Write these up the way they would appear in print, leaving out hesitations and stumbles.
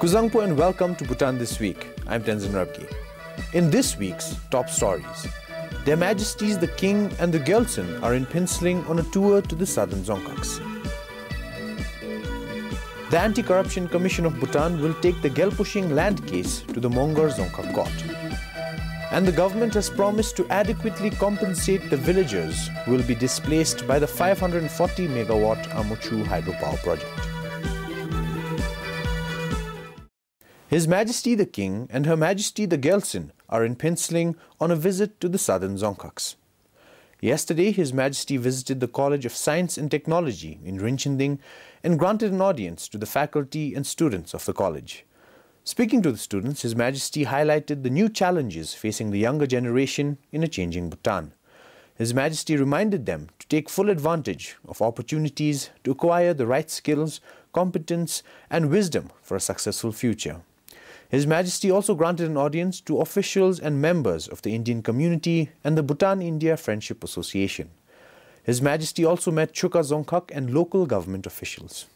Kuzangpo and welcome to Bhutan This Week. I'm Tenzin Rabki. In this week's top stories, Their Majesties the King and the Gyaltsen are in penciling on a tour to the southern Dzongkhaks. The Anti-Corruption Commission of Bhutan will take the Gelpushing land case to the Mongar Dzongkhak court. And the government has promised to adequately compensate the villagers who will be displaced by the 540 megawatt Amuchu hydropower project. His Majesty the King and Her Majesty the Gyaltsen are in penciling on a visit to the southern Dzongkhaks. Yesterday, His Majesty visited the College of Science and Technology in Rinchinding and granted an audience to the faculty and students of the college. Speaking to the students, His Majesty highlighted the new challenges facing the younger generation in a changing Bhutan. His Majesty reminded them to take full advantage of opportunities to acquire the right skills, competence and wisdom for a successful future. His Majesty also granted an audience to officials and members of the Indian community and the Bhutan-India Friendship Association. His Majesty also met Chuka Dzongkhak and local government officials.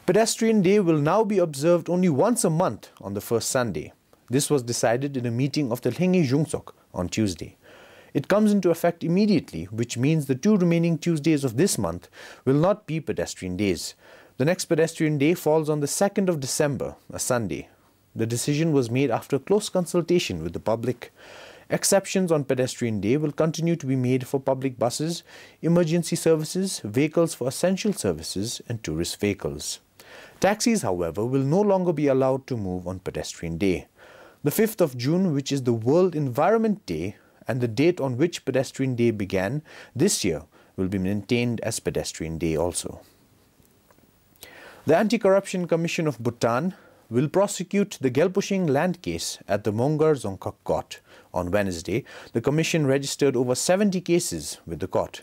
Pedestrian Day will now be observed only once a month on the first Sunday. This was decided in a meeting of the Lhengi Jungsok on Tuesday. It comes into effect immediately, which means the 2 remaining Tuesdays of this month will not be pedestrian days. The next pedestrian day falls on the 2nd of December, a Sunday. The decision was made after close consultation with the public. Exceptions on pedestrian day will continue to be made for public buses, emergency services, vehicles for essential services and tourist vehicles. Taxis, however, will no longer be allowed to move on pedestrian day. The 5th of June, which is the World Environment Day, and the date on which pedestrian day began this year, will be maintained as pedestrian day also. The Anti-Corruption Commission of Bhutan will prosecute the Gelpushing land case at the Mongar Dzongkhak court. On Wednesday, the commission registered over 70 cases with the court.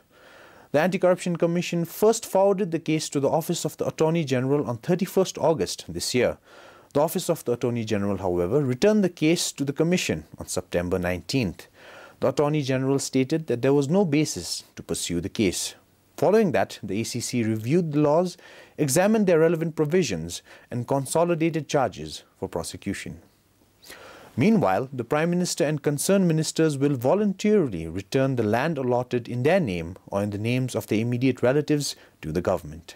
The Anti-Corruption Commission first forwarded the case to the Office of the Attorney General on 31st August this year. The Office of the Attorney General, however, returned the case to the Commission on September 19th. The Attorney General stated that there was no basis to pursue the case. Following that, the ACC reviewed the laws, examined their relevant provisions, and consolidated charges for prosecution. Meanwhile, the Prime Minister and concerned ministers will voluntarily return the land allotted in their name or in the names of their immediate relatives to the government.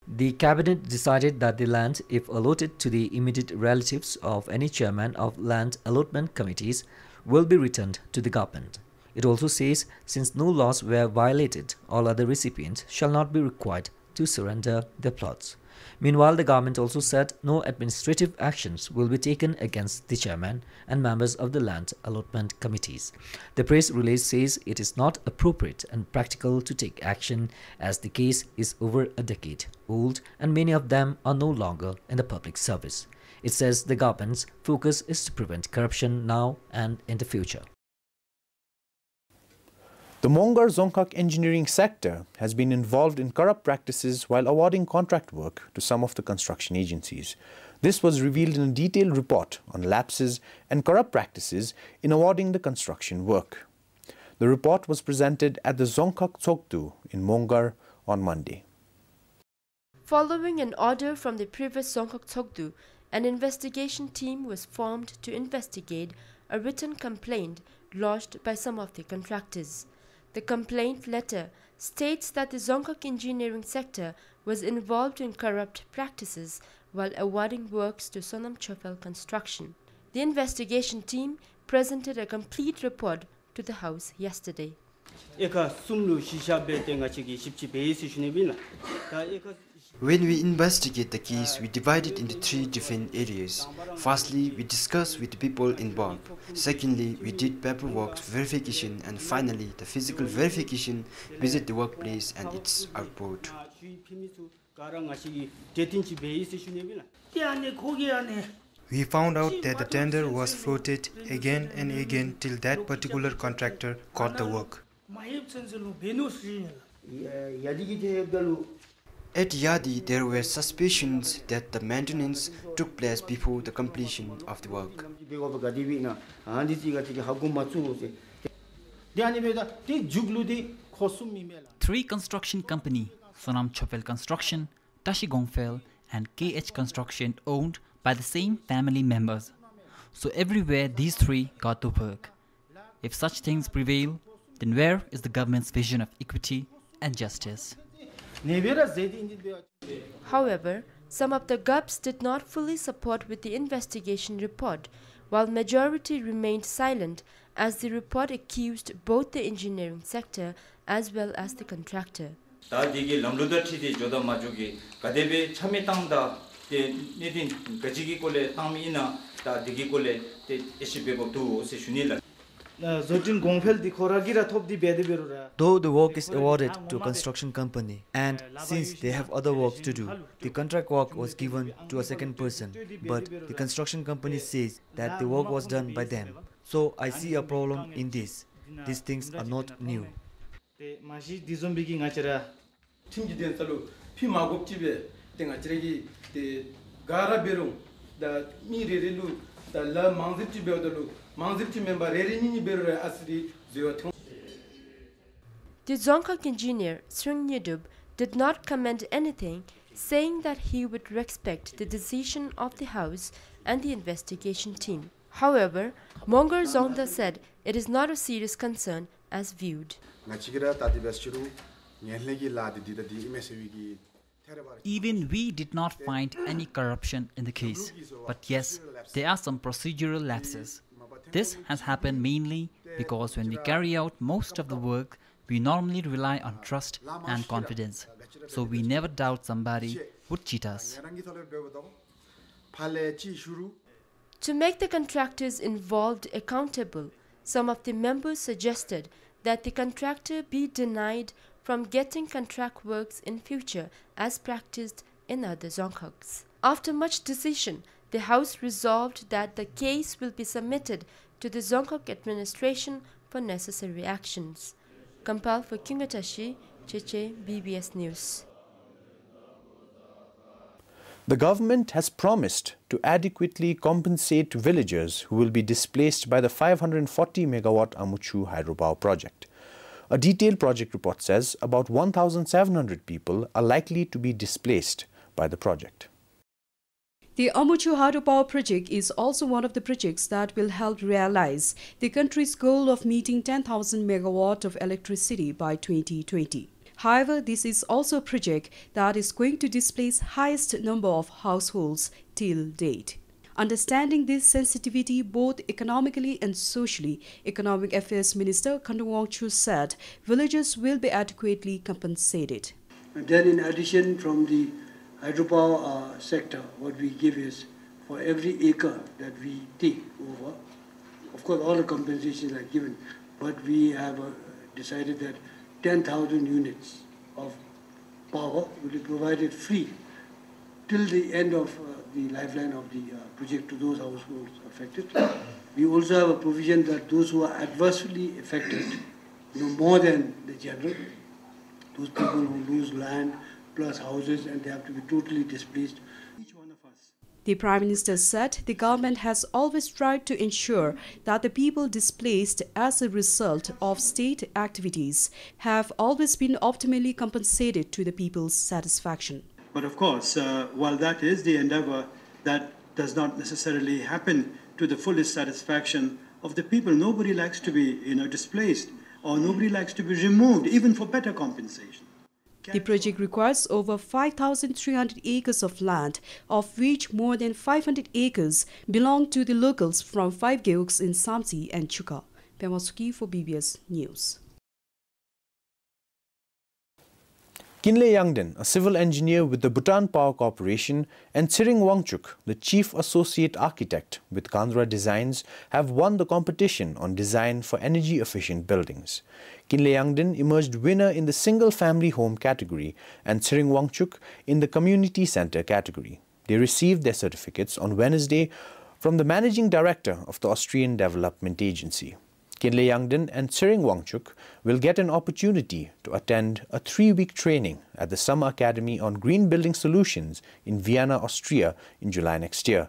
The Cabinet decided that the land, if allotted to the immediate relatives of any chairman of land allotment committees, will be returned to the government. It also says, since no laws were violated, all other recipients shall not be required to surrender their plots. Meanwhile, the government also said no administrative actions will be taken against the chairman and members of the land allotment committees. The press release says it is not appropriate and practical to take action as the case is over a decade old and many of them are no longer in the public service. It says the government's focus is to prevent corruption now and in the future. The Mongar Dzongkhak engineering sector has been involved in corrupt practices while awarding contract work to some of the construction agencies. This was revealed in a detailed report on lapses and corrupt practices in awarding the construction work. The report was presented at the Dzongkhak Tsoktu in Mongar on Monday. Following an order from the previous Dzongkhak Tsoktu, an investigation team was formed to investigate a written complaint lodged by some of the contractors. The complaint letter states that the Dzongkhak engineering sector was involved in corrupt practices while awarding works to Sonam Chofel Construction. The investigation team presented a complete report to the House yesterday. When we investigate the case, we divide it into 3 different areas. Firstly, we discuss with the people involved. Secondly, we did paperwork verification, and finally, the physical verification, visit the workplace and its output. We found out that the tender was floated again and again till that particular contractor got the work. At Yadi, there were suspicions that the maintenance took place before the completion of the work. 3 construction companies, Sonam Chofel Construction, Tashi Gongfel, and KH Construction owned by the same family members. So everywhere these three got to work. If such things prevail, then where is the government's vision of equity and justice? However, some of the GUPs did not fully support with the investigation report, while majority remained silent as the report accused both the engineering sector as well as the contractor. Though the work is awarded to a construction company, and since they have other work to do, the contract work was given to a second person, but the construction company says that the work was done by them. So I see a problem in this. These things are not new. The Dzongkhag engineer, Sring Nyidub, did not comment anything, saying that he would respect the decision of the House and the investigation team. However, Mongar Zongda said it is not a serious concern as viewed. Even we did not find any corruption in the case. But yes, there are some procedural lapses. This has happened mainly because when we carry out most of the work, we normally rely on trust and confidence. So we never doubt somebody would cheat us. To make the contractors involved accountable, some of the members suggested that the contractor be denied from getting contract works in future as practiced in other Dzongkhags. After much decision, the House resolved that the case will be submitted to the Dzongkhag administration for necessary actions. Kampal for Kyungatashi, Cheche, BBS News. The government has promised to adequately compensate villagers who will be displaced by the 540 megawatt Amuchu hydropower project. A detailed project report says about 1,700 people are likely to be displaced by the project. The Amuchu hydropower project is also one of the projects that will help realize the country's goal of meeting 10,000 megawatt of electricity by 2020. However, this is also a project that is going to displace highest number of households till date. Understanding this sensitivity both economically and socially, Economic Affairs Minister Khandung Wangchu said villagers will be adequately compensated. And then in addition, from the hydropower sector, what we give is for every acre that we take over, of course all the compensations are given, but we have decided that 10,000 units of power will be provided free till the end of the lifeline of the project to those households affected. We also have a provision that those who are adversely affected, more than the general, those people who lose land plus houses and they have to be totally displaced. Each one of us. The Prime Minister said the government has always tried to ensure that the people displaced as a result of state activities have always been optimally compensated to the people's satisfaction. But of course, while that is the endeavor, that does not necessarily happen to the fullest satisfaction of the people. Nobody likes to be, displaced, or nobody likes to be removed, even for better compensation. The project requires over 5,300 acres of land, of which more than 500 acres belong to the locals from 5 gyeoks in Samsi and Chuka. Pemasuki for BBS News. Kinle Yangden, a civil engineer with the Bhutan Power Corporation, and Tsiring Wangchuk, the chief associate architect with Kandra Designs, have won the competition on design for energy-efficient buildings. Kinle Yangden emerged winner in the single-family home category and Tsiring Wangchuk in the community center category. They received their certificates on Wednesday from the managing director of the Austrian Development Agency. Kinle Yangden and Tsiring Wangchuk will get an opportunity to attend a 3-week training at the Summer Academy on Green Building Solutions in Vienna, Austria in July next year.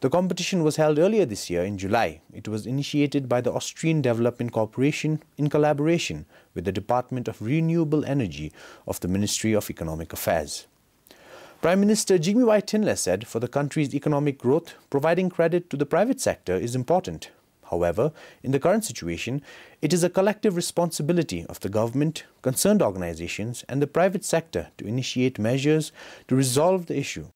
The competition was held earlier this year in July. It was initiated by the Austrian Development Corporation in collaboration with the Department of Renewable Energy of the Ministry of Economic Affairs. Prime Minister Jigme Tinle said for the country's economic growth, providing credit to the private sector is important. However, in the current situation, it is a collective responsibility of the government, concerned organizations and the private sector to initiate measures to resolve the issue.